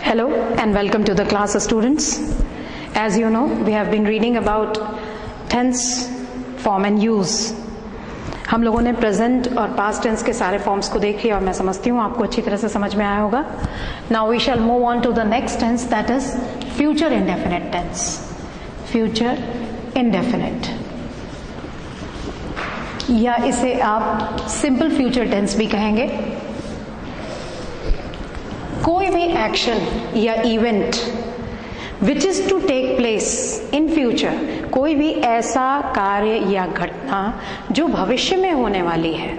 Hello and welcome to the class, students. As you know, we have been reading about tense, form and use. हम लोगों ने present और past tense के सारे forms को देख लिया और मैं समझती हूँ आपको अच्छी तरह से समझ में आया होगा. Now we shall move on to the next tense, that is future indefinite tense. Future indefinite, या इसे आप सिंपल फ्यूचर टेंस भी कहेंगे. कोई भी एक्शन या event which is to take place in future, कोई भी ऐसा कार्य या घटना जो भविष्य में होने वाली है,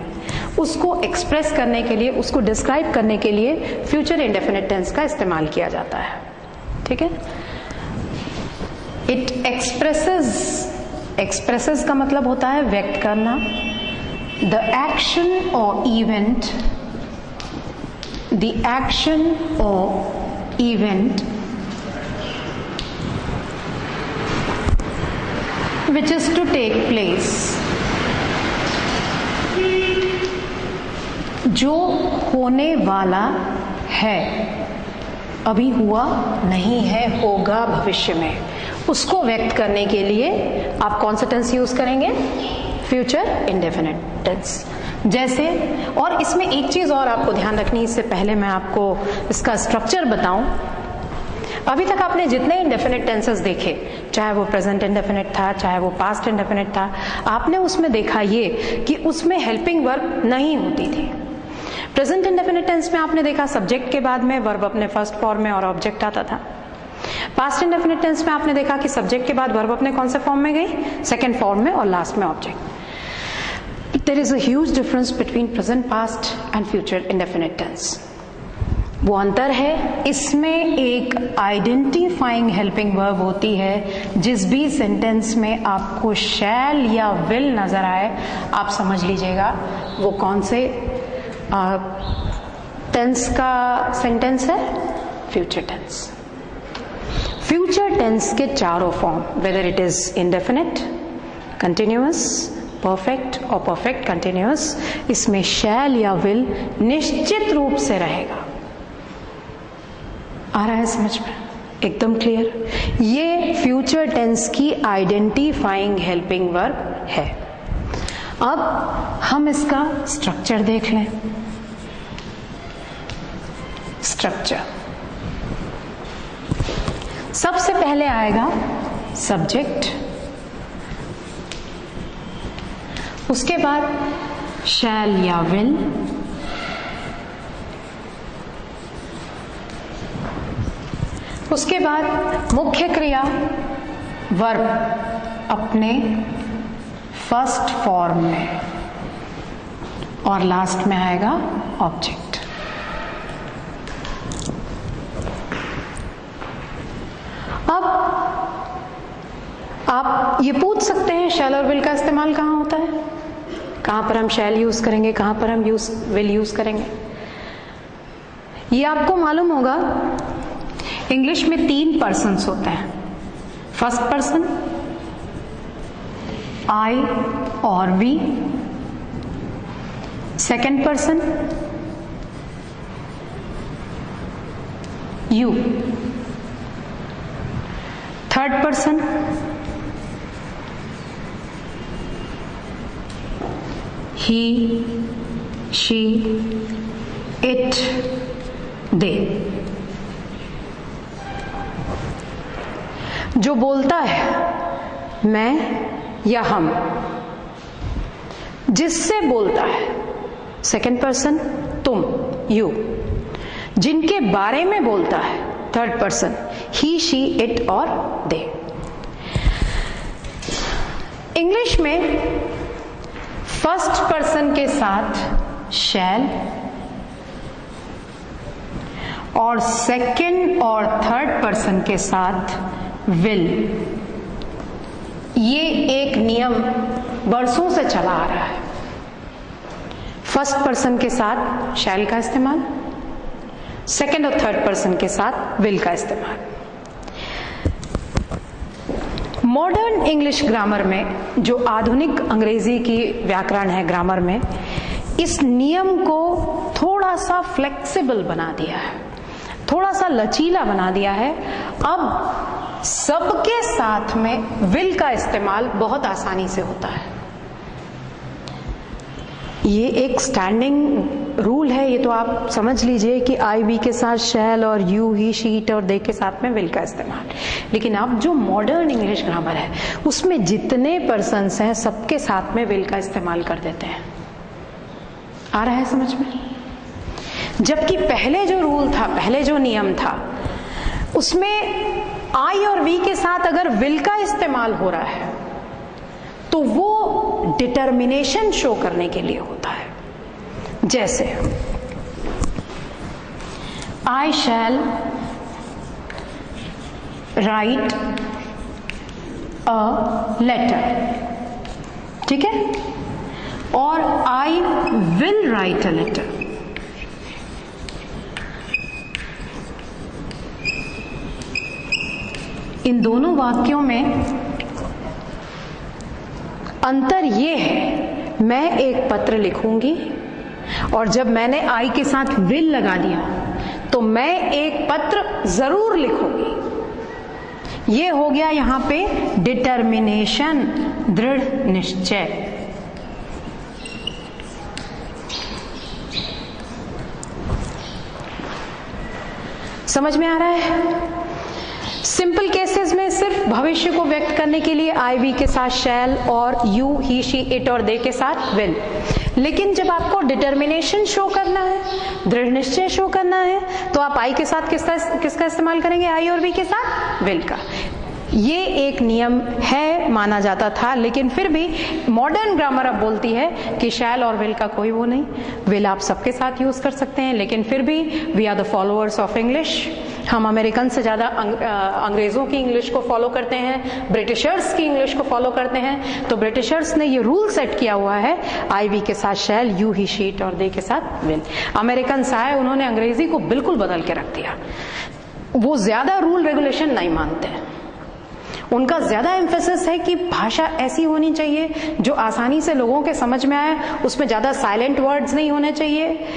उसको एक्सप्रेस करने के लिए, उसको डिस्क्राइब करने के लिए फ्यूचर इंडेफिनिट टेंस का इस्तेमाल किया जाता है. ठीक है. इट एक्सप्रेसेस का मतलब होता है व्यक्त करना. द एक्शन और event, the action or event which is to take place, जो होने वाला है, अभी हुआ नहीं है, होगा भविष्य में, उसको व्यक्त करने के लिए आप कौन सा टेंस यूज करेंगे? Future indefinite tense. जैसे, और इसमें एक चीज और आपको ध्यान रखनी, इससे पहले मैं आपको इसका स्ट्रक्चर बताऊं. अभी तक आपने जितने इंडेफिनिट टेंसेस देखे, चाहे वो प्रेजेंट इंडेफिनिट था, चाहे वो पास्ट इंडेफिनिट था, आपने उसमें देखा ये कि उसमें हेल्पिंग वर्ब नहीं होती थी. प्रेजेंट इंडेफिनिट टेंस में आपने देखा सब्जेक्ट के बाद में वर्ब अपने फर्स्ट फॉर्म में और ऑब्जेक्ट आता था. पास्ट इंडेफिनिट टेंस में आपने देखा कि सब्जेक्ट के बाद वर्ब अपने कौन से फॉर्म में गई? सेकेंड फॉर्म में, और लास्ट में object. There is a huge difference between present, past and future indefinite tense. वो अंतर है, इसमें एक आइडेंटिफाइंग हेल्पिंग वर्ब होती है. जिस भी सेंटेंस में आपको शैल या विल नजर आए, आप समझ लीजिएगा वो कौन से टेंस का सेंटेंस है? Future tense. फ्यूचर टेंस के चारों form, whether it is indefinite, continuous, perfect और परफेक्ट कंटिन्यूअस, इसमें शैल या विल निश्चित रूप से रहेगा. आ रहा है समझ में? एकदम क्लियर. ये फ्यूचर टेंस की आइडेंटिफाइंग हेल्पिंग वर्ब है. अब हम इसका स्ट्रक्चर देख लें. स्ट्रक्चर, सबसे पहले आएगा सब्जेक्ट, उसके बाद शैल या विल, उसके बाद मुख्य क्रिया वर्ब अपने फर्स्ट फॉर्म में, और लास्ट में आएगा ऑब्जेक्ट. अब आप ये पूछ सकते हैं शैल और विल का इस्तेमाल कहाँ होता है, कहाँ पर हम शैल यूज करेंगे, कहाँ पर हम विल यूज करेंगे. ये आपको मालूम होगा, इंग्लिश में 3 पर्सन्स होते हैं. फर्स्ट पर्सन आई और we, second person you, third person he, she, it, they. जो बोलता है मैं या हम, जिससे बोलता है सेकंड पर्सन तुम, यू. जिनके बारे में बोलता है third person he, she, it और दे. इंग्लिश में फर्स्ट पर्सन के साथ शैल और सेकंड और थर्ड पर्सन के साथ विल. ये एक नियम बरसों से चला आ रहा है. फर्स्ट पर्सन के साथ शैल का इस्तेमाल, सेकंड और थर्ड पर्सन के साथ विल का इस्तेमाल. मॉडर्न इंग्लिश ग्रामर में, जो आधुनिक अंग्रेजी की व्याकरण है ग्रामर में, इस नियम को थोड़ा सा फ्लेक्सिबल बना दिया है. थोड़ा सा लचीला बना दिया है। अब सबके साथ में विल का इस्तेमाल बहुत आसानी से होता है। ये एक स्टैंडिंग रूल है, ये तो आप समझ लीजिए कि आई बी के साथ शैल और यू ही शी इट और दे के साथ में विल का इस्तेमाल। लेकिन अब जो मॉडर्न इंग्लिश ग्रामर है उसमें जितने पर्सन्स हैं सबके साथ में विल का इस्तेमाल कर देते हैं। आ रहा है समझ में? जबकि पहले जो रूल था, पहले जो नियम था, उसमें आई और वी के साथ अगर विल का इस्तेमाल हो रहा है तो वो डिटर्मिनेशन शो करने के लिए होता है। जैसे आई शैल राइट अ लेटर, ठीक है, और I will write a letter. इन दोनों वाक्यों में अंतर ये है, मैं एक पत्र लिखूंगी और जब मैंने आई के साथ विल लगा दिया तो मैं एक पत्र जरूर लिखूंगी। ये हो गया यहां पे डिटर्मिनेशन, दृढ़ निश्चय। समझ में आ रहा है? सिंपल केसेस में सिर्फ भविष्य को व्यक्त करने के लिए आई वी के साथ शैल और यू ही शी इट और दे के साथ विल। लेकिन जब आपको डिटर्मिनेशन शो करना है, दृढ़ निश्चय शो करना है, तो आप आई के साथ किसका इस्तेमाल करेंगे? आई और वी के साथ विल का। ये एक नियम है, माना जाता था, लेकिन फिर भी मॉडर्न ग्रामर अब बोलती है कि शैल और विल का कोई वो नहीं। विल आप सबके साथ यूज कर सकते हैं, लेकिन फिर भी we are the followers of English. हम अमेरिकन से ज्यादा अंग्रेजों की इंग्लिश को फॉलो करते हैं, ब्रिटिशर्स की इंग्लिश को फॉलो करते हैं। तो ब्रिटिशर्स ने ये रूल सेट किया हुआ है, आई वी के साथ शैल, यू ही शी इट और दे के साथ विल। अमेरिकन आए, उन्होंने अंग्रेजी को बिल्कुल बदल के रख दिया। वो ज्यादा रूल रेगुलेशन नहीं मानते। उनका ज्यादा एम्फेसिस है कि भाषा ऐसी होनी चाहिए जो आसानी से लोगों के समझ में आए, उसमें ज्यादा साइलेंट वर्ड्स नहीं होने चाहिए।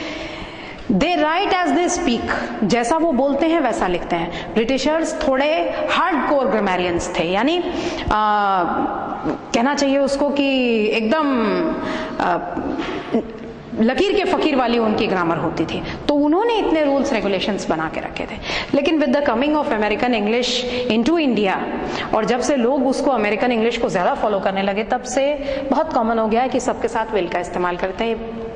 दे राइट एज दे स्पीक, जैसा वो बोलते हैं वैसा लिखते हैं। ब्रिटिशर्स थोड़े हार्ड कोर ग्रामेरियंस थे, यानी कहना चाहिए उसको कि एकदम लकीर के फकीर वाली उनकी ग्रामर होती थी। तो उन्होंने इतने रूल्स रेगुलेशंस बना के रखे थे। लेकिन with the coming of American English into India, और जब से लोग उसको अमेरिकन इंग्लिश को ज्यादा फॉलो करने लगे, तब से बहुत कॉमन हो गया है कि सबके साथ विल का इस्तेमाल करते हैं।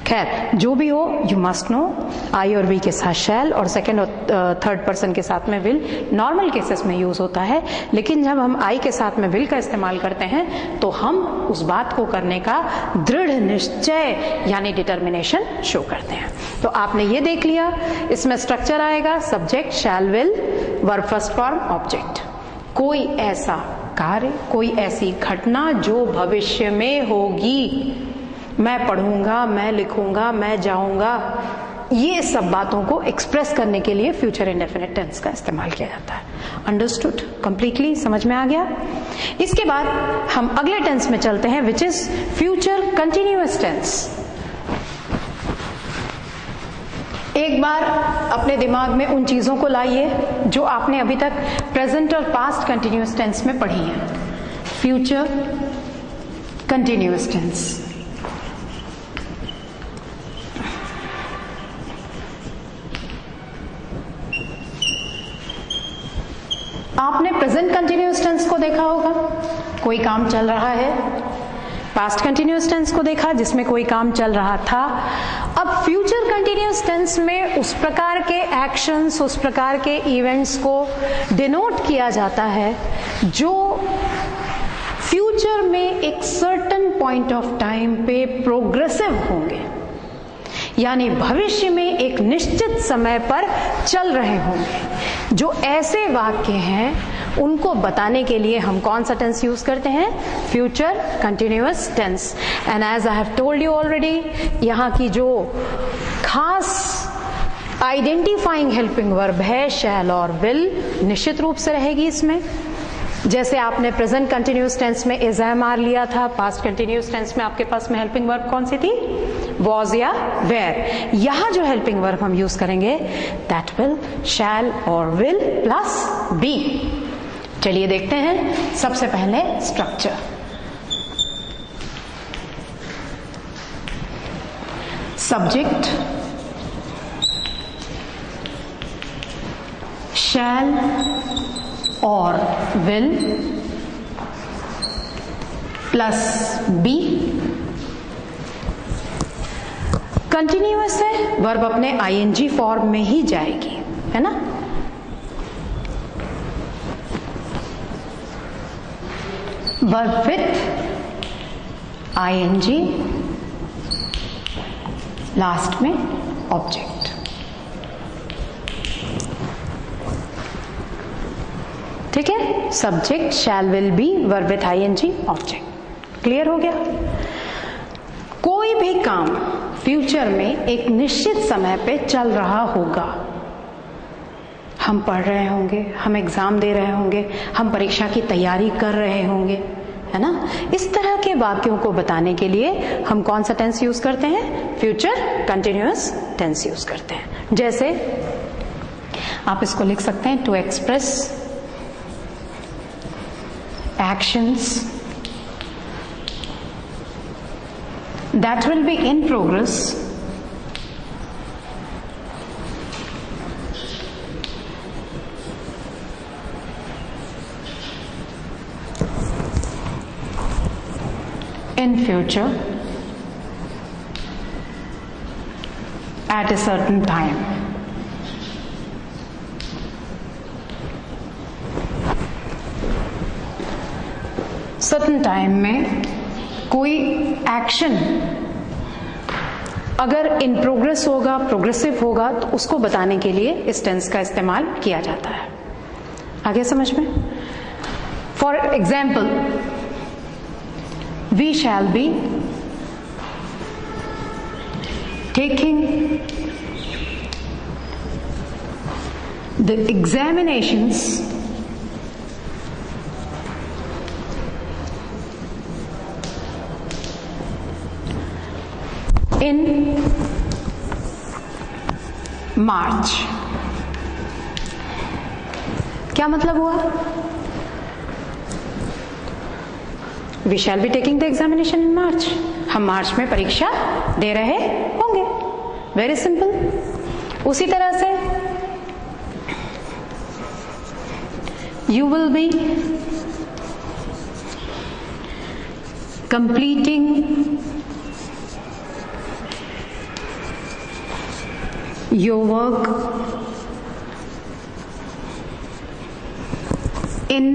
खैर, जो भी हो, यू मस्ट नो आई और वी के साथ शैल और सेकंड और थर्ड पर्सन के साथ में विल नॉर्मल केसेस में यूज होता है। लेकिन जब हम आई के साथ में विल का इस्तेमाल करते हैं तो हम उस बात को करने का दृढ़ निश्चय यानी डिटर्मिनेशन शो करते हैं। तो आपने ये देख लिया, इसमें स्ट्रक्चर आएगा subject, shall, will, verb first form, object. कोई ऐसा कार्य, कोई ऐसी घटना जो भविष्य में होगी, मैं पढ़ूंगा, मैं लिखूंगा, मैं जाऊंगा, ये सब बातों को एक्सप्रेस करने के लिए फ्यूचर इंडेफिनिट टेंस का इस्तेमाल किया जाता है। अंडरस्टूड? कंप्लीटली समझ में आ गया? इसके बाद हम अगले टेंस में चलते हैं, which is future continuous tense. एक बार अपने दिमाग में उन चीजों को लाइए जो आपने अभी तक प्रेजेंट और पास्ट कंटिन्यूअस टेंस में पढ़ी हैं। फ्यूचर कंटिन्यूअस टेंस, आपने प्रेजेंट कंटिन्यूअस टेंस को देखा होगा, कोई काम चल रहा है। पास्ट कंटिन्यूअस टेंस को देखा जिसमें कोई काम चल रहा था। अब फ्यूचर कंटिन्यूअस टेंस में उस प्रकार के एक्शंस, उस प्रकार के इवेंट्स को डिनोट किया जाता है जो फ्यूचर में एक सर्टेन पॉइंट ऑफ टाइम पे प्रोग्रेसिव होंगे, यानी भविष्य में एक निश्चित समय पर चल रहे होंगे। जो ऐसे वाक्य हैं उनको बताने के लिए हम कौन सा टेंस यूज करते हैं? Future continuous tense. And as I have told you already, यहाँ की जो खास आइडेंटिफाइंग हेल्पिंग वर्ब है शैल और विल, निश्चित रूप से रहेगी इसमें। जैसे आपने प्रेजेंट कंटिन्यूअस टेंस में इज एम आर लिया था, पास्ट कंटिन्यूअस टेंस में आपके पास में हेल्पिंग वर्ब कौन सी थी? वॉज या वेयर। यहां जो हेल्पिंग वर्ब हम यूज करेंगे दैट विल, शैल और विल प्लस बी। चलिए देखते हैं सबसे पहले स्ट्रक्चर। सब्जेक्ट शैल और विल प्लस बी। कंटिन्यूअस है, वर्ब अपने आईएनजी फॉर्म में ही जाएगी, है ना। वर्ब विथ आईएनजी, लास्ट में ऑब्जेक्ट। ठीक है, subject shall will be, verb with I N G, object. Clear हो गया। कोई भी काम फ्यूचर में एक निश्चित समय पे चल रहा होगा, हम पढ़ रहे होंगे, हम एग्जाम दे रहे होंगे, हम परीक्षा की तैयारी कर रहे होंगे, है ना। इस तरह के वाक्यों को बताने के लिए हम कौन सा टेंस यूज करते हैं? फ्यूचर कंटिन्यूअस टेंस यूज करते हैं। जैसे आप इसको लिख सकते हैं to express actions that will be in progress in future at a certain time। certain time में कोई एक्शन अगर इन प्रोग्रेस होगा, प्रोग्रेसिव होगा, तो उसको बताने के लिए इस टेंस का इस्तेमाल किया जाता है। आगे समझ में? For example, we shall be taking the examinations in March। क्या मतलब हुआ? We shall be taking the examination in March। हम मार्च में परीक्षा दे रहे होंगे। Very simple. उसी तरह से you will be completing your work in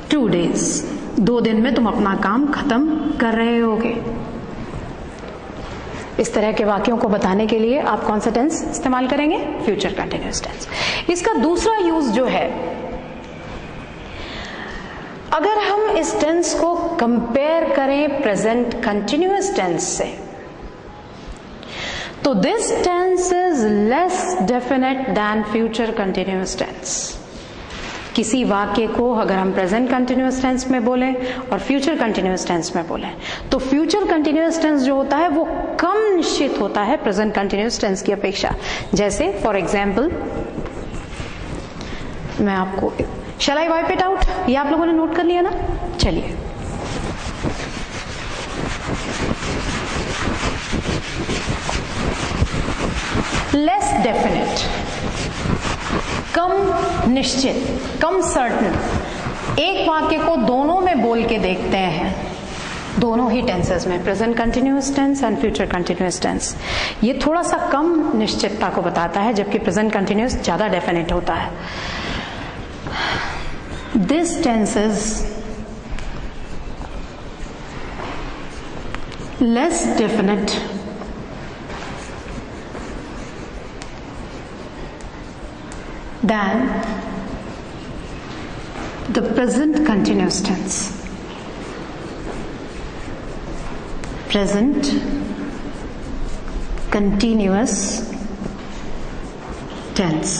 2 days। 2 दिन में तुम अपना काम खत्म कर रहे होगे। इस तरह के वाक्यों को बताने के लिए आप कौन सा टेंस इस्तेमाल करेंगे? Future continuous tense. इसका दूसरा यूज जो है, अगर हम इस टेंस को कंपेयर करें प्रेजेंट कंटिन्यूअस टेंस से, तो this tense is less definite than future continuous tense. किसी वाक्य को अगर हम प्रेजेंट कंटिन्यूअस टेंस में बोलें और फ्यूचर कंटिन्यूअस टेंस में बोलें, तो फ्यूचर कंटिन्यूअस टेंस जो होता है वो कम निश्चित होता है प्रेजेंट कंटिन्यूअस टेंस की अपेक्षा। जैसे फॉर एग्जाम्पल, मैं आपको, शैल आई वाइप इट आउट, ये आप लोगों ने नोट कर लिया ना? चलिए, लेस डेफिनेट, कम निश्चित, कम सर्टन। एक वाक्य को दोनों में बोल के देखते हैं, दोनों ही टेंसेस में, present continuous tense and future continuous tense. ये थोड़ा सा कम निश्चितता को बताता है, जबकि प्रेजेंट कंटिन्यूअस ज्यादा डेफिनेट होता है। This tense is less definite than the present continuous tense। Present continuous tense।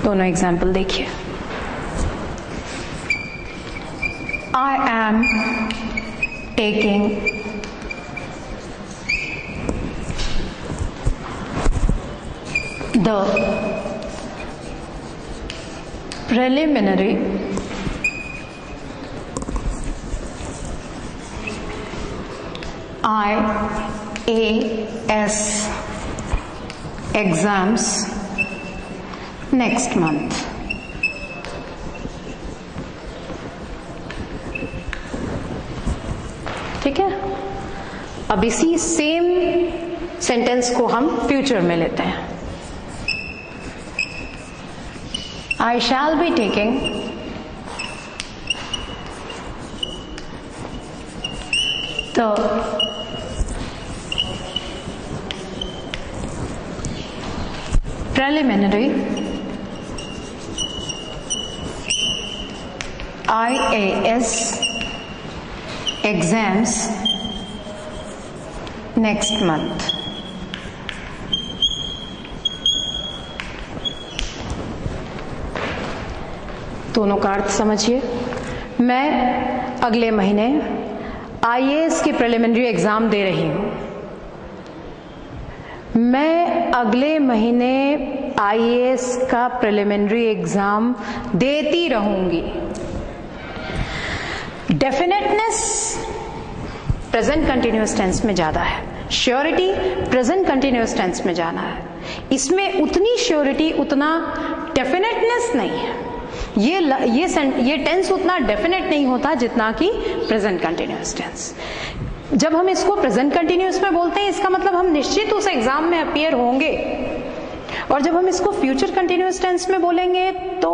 दोनों एग्जाम्पल देखिए। I am taking the preliminary IAS exams next month. ठीक है, अब इसी सेम सेंटेंस को हम फ्यूचर में लेते हैं. I shall be taking the preliminary IAS exams next month. दोनों का अर्थ समझिए. मैं अगले महीने आईएएस की प्रिलिमिनरी एग्जाम दे रही हूं. मैं अगले महीने आईएएस का प्रिलिमिनरी एग्जाम देती रहूंगी. डेफिनेटनेस प्रेजेंट कंटिन्यूअस टेंस में ज्यादा है, श्योरिटी प्रेजेंट कंटिन्यूअस टेंस में जाना है. इसमें उतनी श्योरिटी, उतना डेफिनेटनेस नहीं है. ये टेंस उतना डेफिनेट नहीं होता जितना कि प्रेजेंट कंटिन्यूअस टेंस. जब हम इसको प्रेजेंट कंटिन्यूअस में बोलते हैं, इसका मतलब हम निश्चित उस एग्जाम में अपीयर होंगे. और जब हम इसको फ्यूचर कंटिन्यूअस टेंस में बोलेंगे तो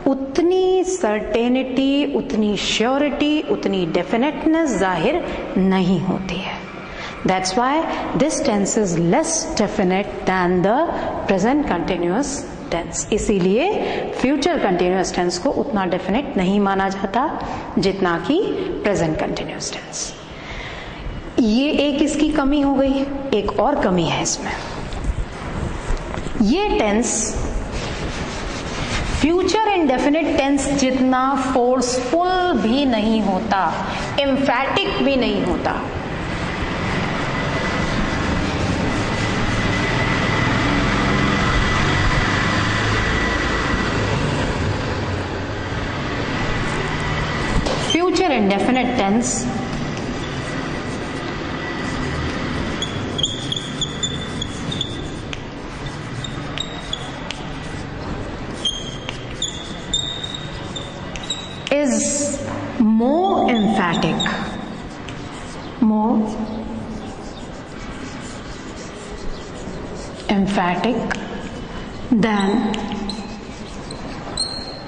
उतनी सर्टेनिटी, उतनी श्योरिटी, उतनी डेफिनेटनेस जाहिर नहीं होती है. That's why this tense is less definite than the present continuous tense. इसीलिए फ्यूचर कंटिन्यूअस टेंस को उतना डेफिनेट नहीं माना जाता जितना कि प्रेजेंट कंटिन्यूअस टेंस. ये एक इसकी कमी हो गई. एक और कमी है इसमें. ये टेंस फ्यूचर इंडेफिनिट टेंस जितना फोर्सफुल भी नहीं होता, एम्फैटिक भी नहीं होता. Future indefinite tense is more emphatic than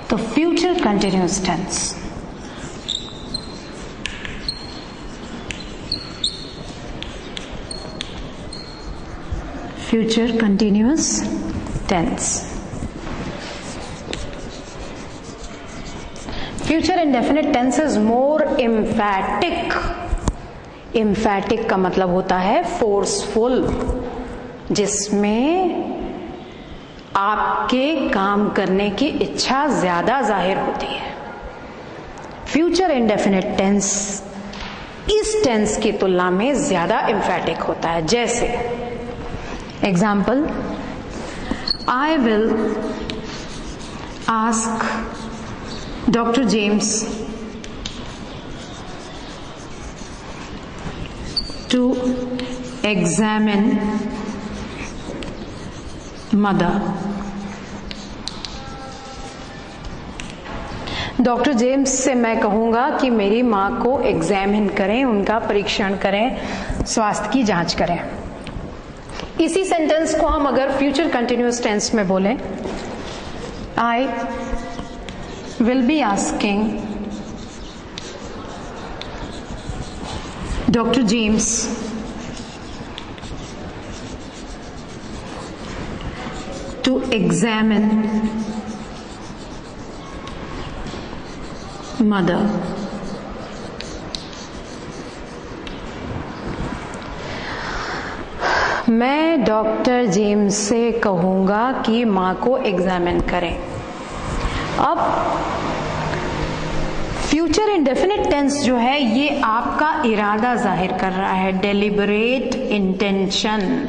the future continuous tense. Future continuous tense. Future indefinite tense is more emphatic. Emphatic का मतलब होता है forceful, जिसमें आपके काम करने की इच्छा ज्यादा जाहिर होती है. Future indefinite tense इस टेंस की तुलना में ज्यादा emphatic होता है. जैसे example, I will ask Dr. James to examine mother. Doctor James से मैं कहूंगा कि मेरी माँ को एग्जामिन करें, उनका परीक्षण करें, स्वास्थ्य की जांच करें. इसी सेंटेंस को हम अगर फ्यूचर कंटिन्यूअस टेंस में बोलें, I will be asking doctor James to examine mother. मैं डॉक्टर जेम्स से कहूंगा कि माँ को एग्जामिन करें. अब फ्यूचर इंडेफिनिट टेंस जो है ये आपका इरादा जाहिर कर रहा है, डेलिबरेट इंटेंशन,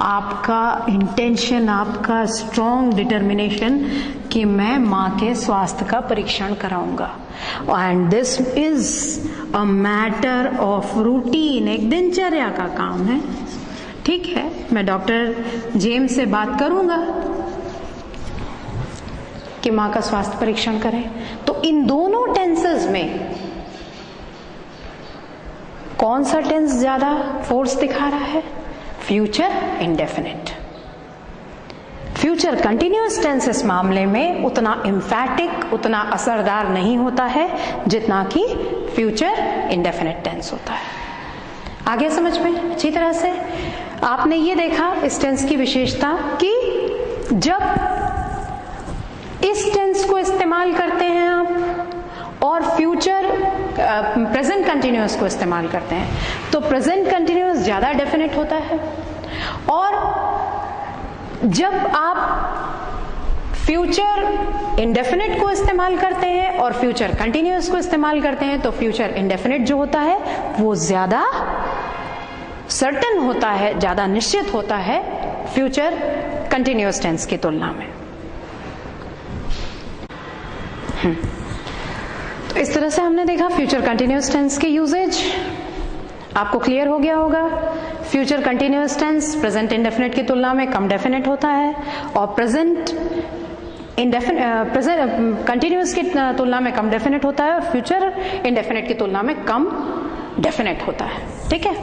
आपका इंटेंशन, आपका स्ट्रॉन्ग डिटर्मिनेशन कि मैं माँ के स्वास्थ्य का परीक्षण कराऊंगा। And this is a matter of routine, एक दिनचर्या का काम है। ठीक है, मैं डॉक्टर जेम्स से बात करूंगा कि माँ का स्वास्थ्य परीक्षण करें। तो इन दोनों टेंसेस में कौन सा टेंस ज्यादा फोर्स दिखा रहा है? Future indefinite. Future continuous tense इस मामले में उतना एम्फैटिक, उतना असरदार नहीं होता है जितना कि फ्यूचर इंडेफिनिट टेंस होता है। आगे समझ में अच्छी तरह से आपने ये देखा इस टेंस की विशेषता कि जब इस टेंस को इस्तेमाल करते हैं आप और फ्यूचर प्रेजेंट कंटिन्यूअस को इस्तेमाल करते हैं तो प्रेजेंट कंटिन्यूअस ज्यादा डेफिनेट होता है, और जब आप फ्यूचर इंडेफिनिट को इस्तेमाल करते हैं और फ्यूचर कंटिन्यूअस को इस्तेमाल करते हैं तो फ्यूचर इंडेफिनिट जो होता है वो ज्यादा सर्टेन होता है, ज्यादा निश्चित होता है फ्यूचर कंटिन्यूअस टेंस की तुलना में। तो इस तरह से हमने देखा फ्यूचर कंटिन्यूअस टेंस के यूजेज, आपको क्लियर हो गया होगा। Future continuous tense present indefinite की तुलना में कम डेफिनेट होता है और प्रेजेंट कंटिन्यूअस की तुलना में कम डेफिनेट होता है और फ्यूचर इंडेफिनिट की तुलना में कम डेफिनेट होता है। ठीक है,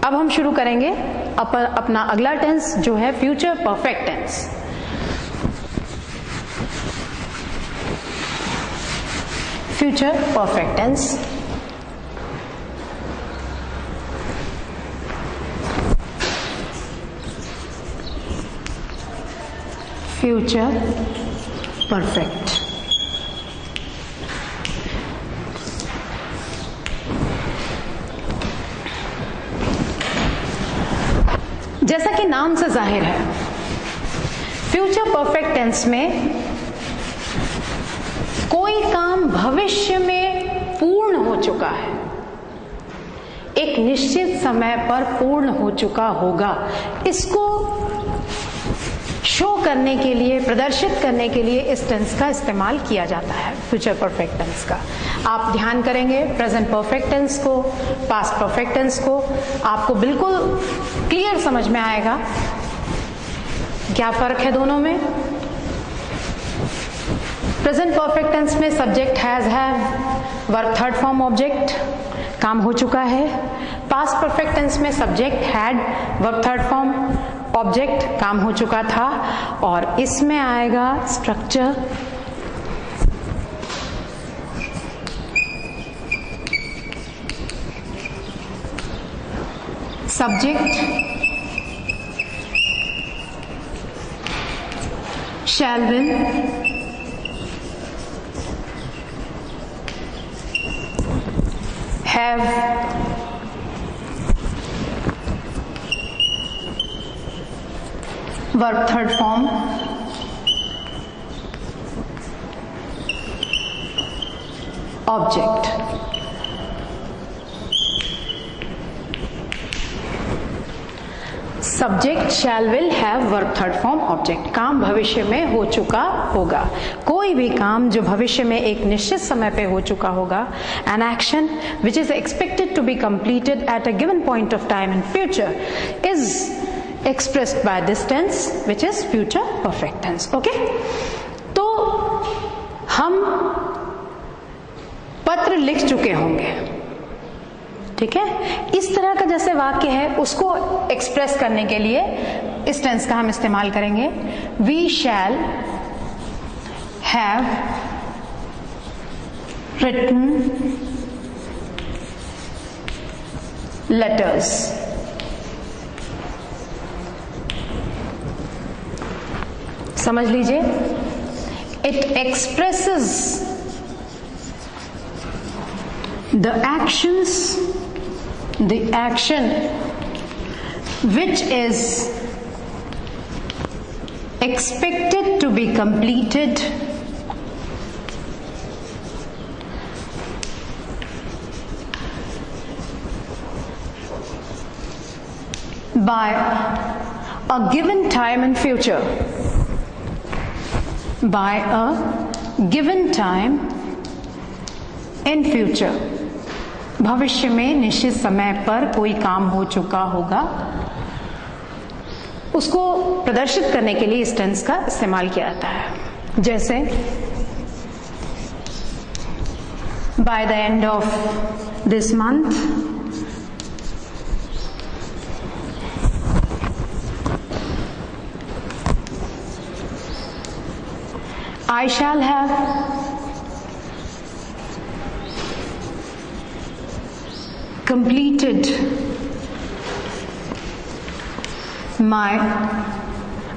अब हम शुरू करेंगे अपना अगला टेंस जो है future perfect tense. Future perfect tense future perfect. जैसा कि नाम से जाहिर है, फ्यूचर परफेक्ट टेंस में कोई काम भविष्य में पूर्ण हो चुका है, एक निश्चित समय पर पूर्ण हो चुका होगा, इसको शो करने के लिए, प्रदर्शित करने के लिए इस टेंस का इस्तेमाल किया जाता है, फ्यूचर परफेक्ट टेंस का। आप ध्यान करेंगे प्रेजेंट परफेक्ट टेंस को, पास्ट परफेक्ट टेंस को, आपको बिल्कुल क्लियर समझ में आएगा क्या फर्क है दोनों में। प्रेजेंट परफेक्ट टेंस में subject has, have, verb third form object, काम हो चुका है। पास्ट परफेक्ट टेंस में subject had, verb third form object, काम हो चुका था। और इसमें आएगा structure, subject shall will, have, verb third form, object। Subject shall will have verb third form object, काम भविष्य में हो चुका होगा। कोई भी काम जो भविष्य में एक निश्चित समय पे हो चुका होगा, an action which is expected to be completed at a given point of time in future is expressed by this tense which is future perfect tense. Okay, तो हम पत्र लिख चुके होंगे, ठीक है, इस तरह का जैसे वाक्य है उसको एक्सप्रेस करने के लिए इस टेंस का हम इस्तेमाल करेंगे। We shall have written letters. समझ लीजिए, it expresses the action which is expected to be completed by a given time in future, by a given time in future, भविष्य में निश्चित समय पर कोई काम हो चुका होगा, उसको प्रदर्शित करने के लिए इस टेंस का इस्तेमाल किया जाता है। जैसे by the end of this month, I shall have completed my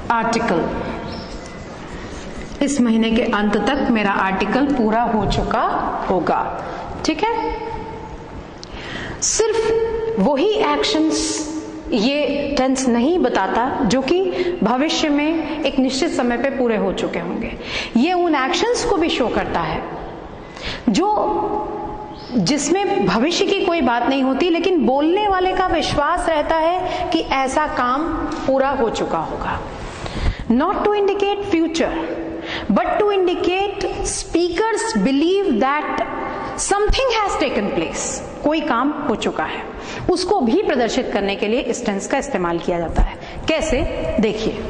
article. इस महीने के अंत तक मेरा आर्टिकल पूरा हो चुका होगा। ठीक है, सिर्फ वही एक्शंस ये टेंस नहीं बताता जो कि भविष्य में एक निश्चित समय पे पूरे हो चुके होंगे। ये उन एक्शंस को भी शो करता है जो जिसमें भविष्य की कोई बात नहीं होती, लेकिन बोलने वाले का विश्वास रहता है कि ऐसा काम पूरा हो चुका होगा। Not to indicate future, but to indicate speakers believe that something has taken place. कोई काम हो चुका है, उसको भी प्रदर्शित करने के लिए इस टेंस का इस्तेमाल किया जाता है। कैसे, देखिए।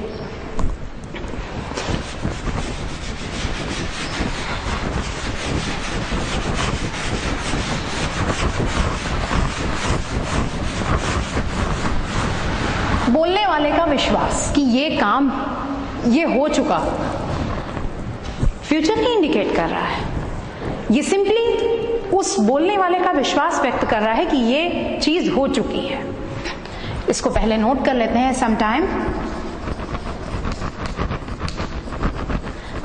बोलने वाले का विश्वास कि ये काम ये हो चुका, फ्यूचर की इंडिकेट कर रहा है। ये सिंपली उस बोलने वाले का विश्वास व्यक्त कर रहा है कि ये चीज हो चुकी है। इसको पहले नोट कर लेते हैं। Sometime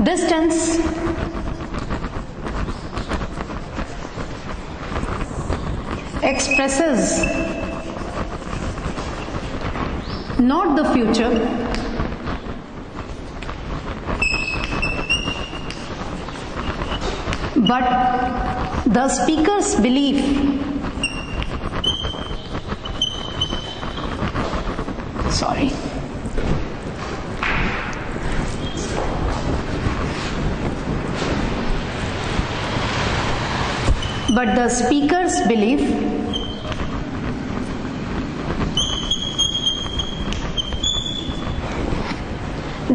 this tense expresses not the future but the speaker's belief but the speaker's belief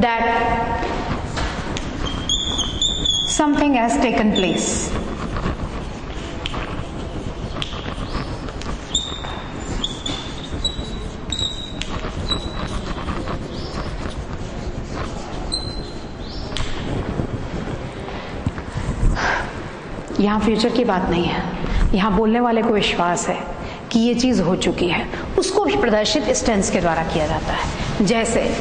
that something has taken place. यहाँ फ्यूचर की बात नहीं है, यहाँ बोलने वाले को विश्वास है कि ये चीज हो चुकी है, उसको भी प्रदर्शित इस टेंस के द्वारा किया जाता है। जैसे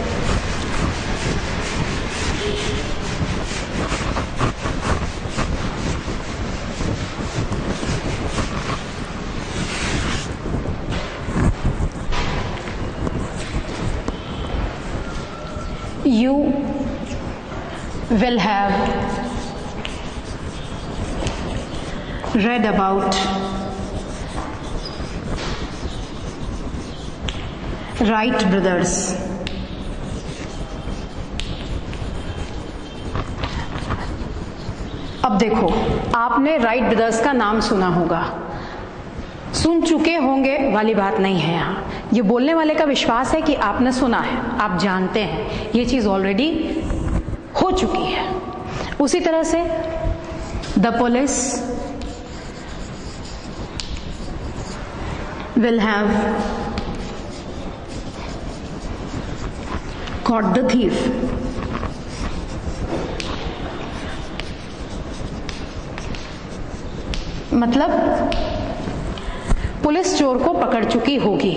you will have read about Wright brothers अब देखो, आपने राइट ब्रदर्स का नाम सुना होगा, सुन चुके होंगे वाली बात नहीं है। यहाँ ये बोलने वाले का विश्वास है कि आपने सुना है, आप जानते हैं ये चीज ऑलरेडी हो चुकी है। उसी तरह से the police will have caught the thief. मतलब पुलिस चोर को पकड़ चुकी होगी।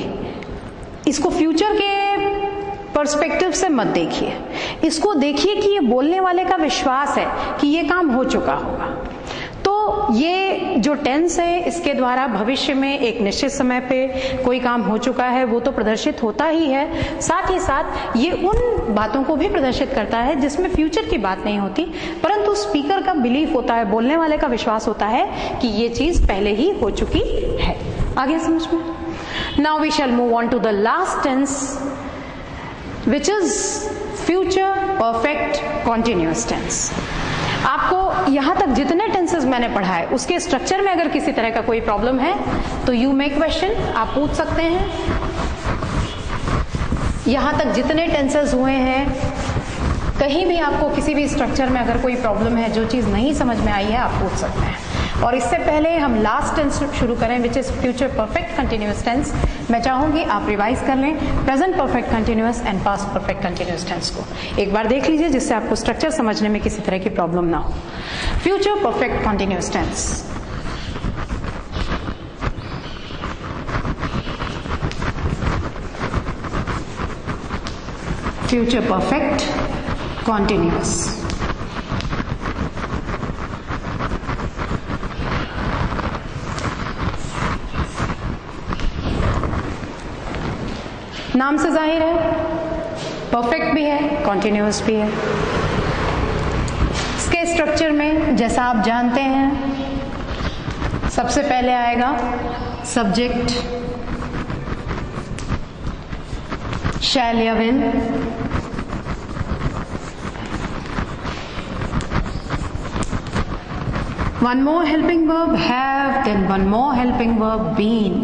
इसको फ्यूचर के पर्सपेक्टिव से मत देखिए, इसको देखिए कि ये बोलने वाले का विश्वास है कि ये काम हो चुका होगा। तो ये जो टेंस है इसके द्वारा भविष्य में एक निश्चित समय पे कोई काम हो चुका है वो तो प्रदर्शित होता ही है, साथ ही साथ ये उन बातों को भी प्रदर्शित करता है जिसमें फ्यूचर की बात नहीं होती, परंतु स्पीकर का बिलीफ होता है, बोलने वाले का विश्वास होता है कि ये चीज पहले ही हो चुकी है। आगे समझ में? Now we shall move on to the last tense, which is future perfect continuous tense. आपको यहाँ तक जितने टेंसेस मैंने पढ़ाए उसके स्ट्रक्चर में अगर किसी तरह का कोई प्रॉब्लम है तो यू मे क्वेश्चन, आप पूछ सकते हैं. यहाँ तक जितने टेंसेस हुए हैं, कहीं भी आपको किसी भी स्ट्रक्चर में अगर कोई प्रॉब्लम है, जो चीज़ नहीं समझ में आई है, आप पूछ सकते हैं. और इससे पहले हम लास्ट टेंस शुरू करें, which is future perfect continuous tense. मैं चाहूंगी आप रिवाइज कर लें present perfect continuous and past perfect continuous tense को. एक बार देख लीजिए जिससे आपको स्ट्रक्चर समझने में किसी तरह की प्रॉब्लम ना हो. Future perfect continuous tense. Future perfect continuous. नाम से जाहिर है, परफेक्ट भी है, कॉन्टिन्यूअस भी है. इसके स्ट्रक्चर में जैसा आप जानते हैं, सबसे पहले आएगा सब्जेक्ट, शैल या will, one more helping verb have, then one more helping verb been.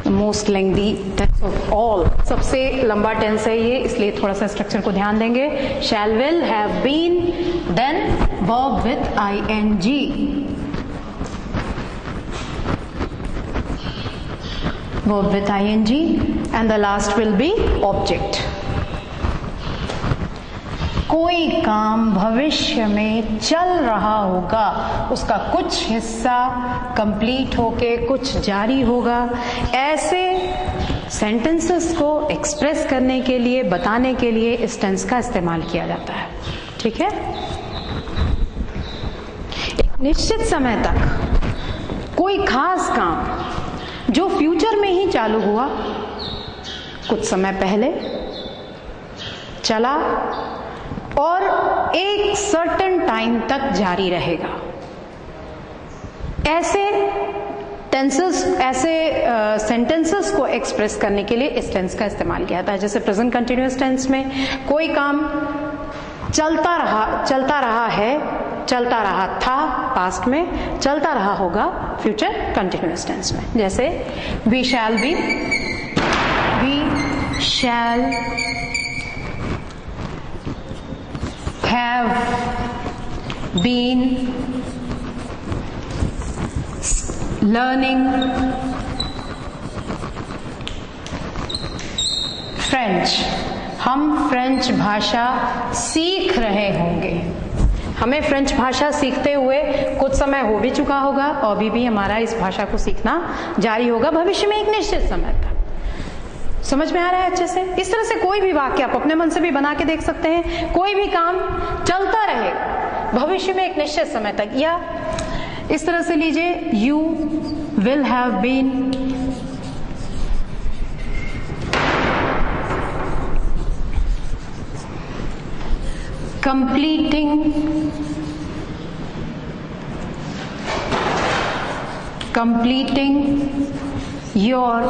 The most lengthy tense of all. सबसे लंबा टेंस है ये, इसलिए थोड़ा सा स्ट्रक्चर को ध्यान देंगे. shall, will, have been, then verb with ing. Verb with ing, and the last will be object. कोई काम भविष्य में चल रहा होगा, उसका कुछ हिस्सा कंप्लीट होके कुछ जारी होगा. ऐसे सेंटेंसेस को एक्सप्रेस करने के लिए, बताने के लिए इस टेंस का इस्तेमाल किया जाता है. ठीक है. एक निश्चित समय तक कोई खास काम जो फ्यूचर में ही चालू हुआ, कुछ समय पहले चला और एक सर्टेन टाइम तक जारी रहेगा. ऐसे टेंसेस, ऐसे सेंटेंसेस को एक्सप्रेस करने के लिए इस टेंस का इस्तेमाल किया जाता है. जैसे प्रेजेंट कंटिन्यूअस टेंस में कोई काम चलता रहा है, चलता रहा था पास्ट में, चलता रहा होगा फ्यूचर कंटिन्यूअस टेंस में. जैसे we shall be, we shall have been learning French. हम फ्रेंच भाषा सीख रहे होंगे. हमें फ्रेंच भाषा सीखते हुए कुछ समय हो भी चुका होगा और अभी भी हमारा इस भाषा को सीखना जारी होगा भविष्य में एक निश्चित समय तक. समझ में आ रहा है अच्छे से? इस तरह से कोई भी वाक्य आप अपने मन से भी बना के देख सकते हैं. कोई भी काम चलता रहेगा भविष्य में एक निश्चित समय तक. या इस तरह से लीजिए, you will have been completing your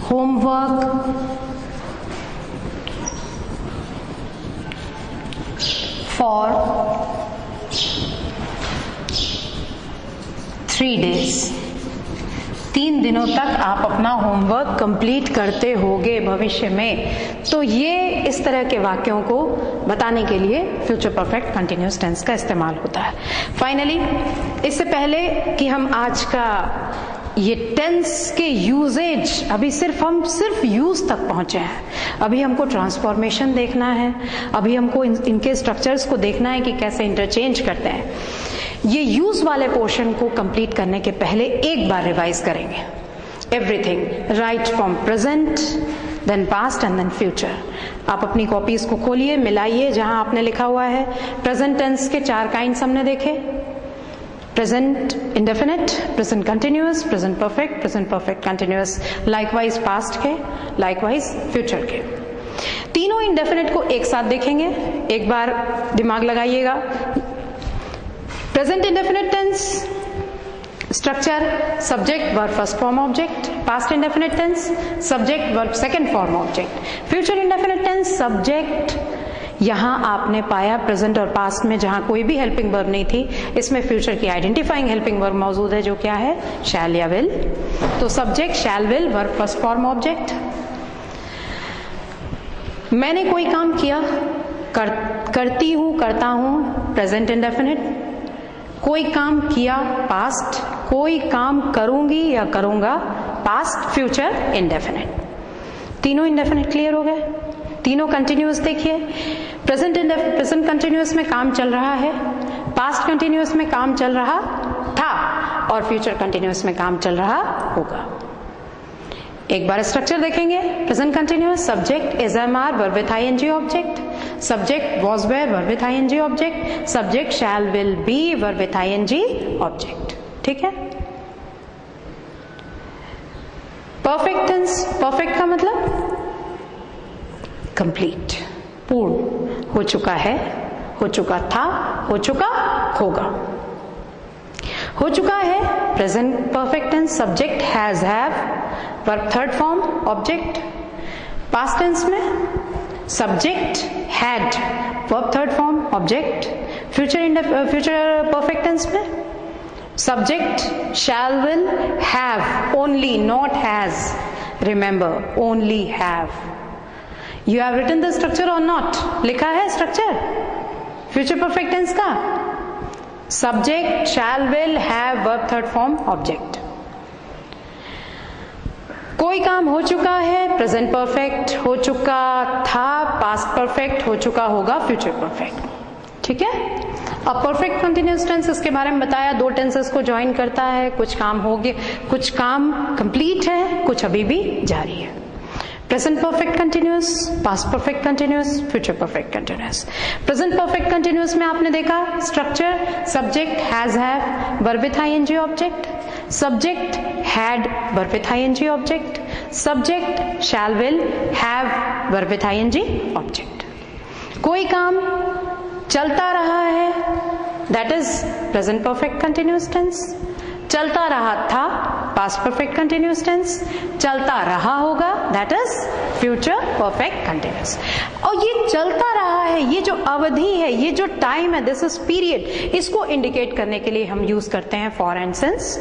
homework for 3 days. 3 दिनों तक आप अपना होमवर्क कंप्लीट करते होगे भविष्य में. तो ये इस तरह के वाक्यों को बताने के लिए फ्यूचर परफेक्ट कंटिन्यूअस टेंस का इस्तेमाल होता है. फाइनली, इससे पहले कि हम आज का ये टेंस के यूजेज, अभी हम सिर्फ यूज तक पहुंचे हैं. अभी हमको ट्रांसफॉर्मेशन देखना है, अभी हमको इनके स्ट्रक्चर्स को देखना है कि कैसे इंटरचेंज करते हैं. ये यूज वाले पोर्शन को कंप्लीट करने के पहले एक बार रिवाइज करेंगे. Everything, right from present, then past and then future. आप अपनी कॉपीज को खोलिए, मिलाइए जहां आपने लिखा हुआ है. प्रेजेंट टेंस के 4 काइंड्स हमने देखे. Present indefinite, present continuous, present perfect continuous. Likewise past के, लाइकवाइज फ्यूचर के. तीनों इंडेफिनिट को एक साथ देखेंगे. एक बार दिमाग लगाइएगा. Present indefinite tense structure subject verb first form object, past indefinite tense subject verb second form object, future indefinite tense subject. यहां आपने पाया प्रेजेंट और पास्ट में जहां कोई भी हेल्पिंग वर्ब नहीं थी, इसमें फ्यूचर की आइडेंटिफाइंग हेल्पिंग वर्ब मौजूद है जो क्या है, शैल या विल। तो subject shall will verb first form object. मैंने कोई काम किया, करती हूं, करता हूं प्रेजेंट इंडेफिनिट। कोई काम किया पास्ट, कोई काम करूंगी या करूंगा पास्ट फ्यूचर इंडेफिनिट। तीनों इंडेफिनिट क्लियर हो गए, तीनों कंटिन्यूअस। देखिए प्रेजेंट कंटिन्यूअस में काम चल रहा है, पास्ट कंटिन्यूअस में काम चल रहा था और फ्यूचर कंटिन्यूअस में काम चल रहा होगा। एक बार स्ट्रक्चर देखेंगे। Present continuous subject is am are verb with I N G object, subject was were verb with I N G object, subject shall will be verb with I N G object. ठीक है। परफेक्ट टेंस, परफेक्ट का मतलब कंप्लीट, पूर्ण, हो चुका है, हो चुका था, हो चुका होगा। हो चुका है present perfect tense subject has have verb third form object. Past tense में subject had verb third form object. Future perfect tense में subject shall will have only, not has, remember only have. You have written the structure और not, लिखा है structure future perfect tense का। Subject shall will have verb third form object. कोई काम हो चुका है प्रेजेंट परफेक्ट, हो चुका था पास्ट परफेक्ट, हो चुका होगा फ्यूचर परफेक्ट। ठीक है। अब परफेक्ट कंटिन्यूअस टेंस, इसके बारे में बताया, दो टेंसेस को ज्वाइन करता है। कुछ काम हो गए, कुछ काम कंप्लीट है, कुछ अभी भी जारी है। Present perfect continuous, past perfect continuous, future perfect continuous. Present perfect continuous में आपने देखा structure subject has have verb with I N G object, subject had verb with I N G object, subject shall will have verb with I N G object. कोई काम चलता रहा है, that is present perfect continuous tense. चलता रहा था पास्ट परफेक्ट कंटिन्यूअस टेंस, चलता रहा होगा that is future perfect continuous. और ये चलता रहा है, ये जो अवधि है, ये जो टाइम है, दिस इज पीरियड, इसको इंडिकेट करने के लिए हम यूज करते हैं for and since.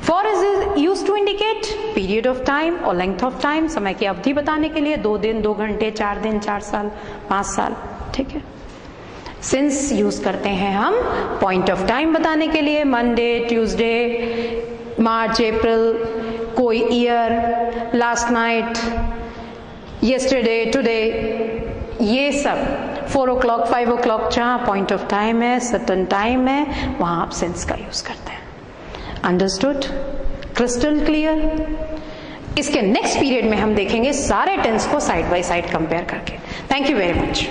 For is use to indicate period of time और लेंथ ऑफ टाइम, समय की अवधि बताने के लिए, 2 दिन, 2 घंटे, 4 दिन, 4 साल, 5 साल। ठीक है। सिंस यूज करते हैं हम पॉइंट ऑफ टाइम बताने के लिए, मंडे, ट्यूसडे, मार्च, अप्रैल, कोई year, last night, yesterday, today, ये सब 4 o'clock, 5 o'clock, जहां पॉइंट ऑफ टाइम है, सर्टेन टाइम है, वहां आप सिंस का यूज करते हैं। अंडरस्टूड? Crystal clear? इसके नेक्स्ट पीरियड में हम देखेंगे सारे टेंस को साइड बाय साइड कंपेयर करके। Thank you very much.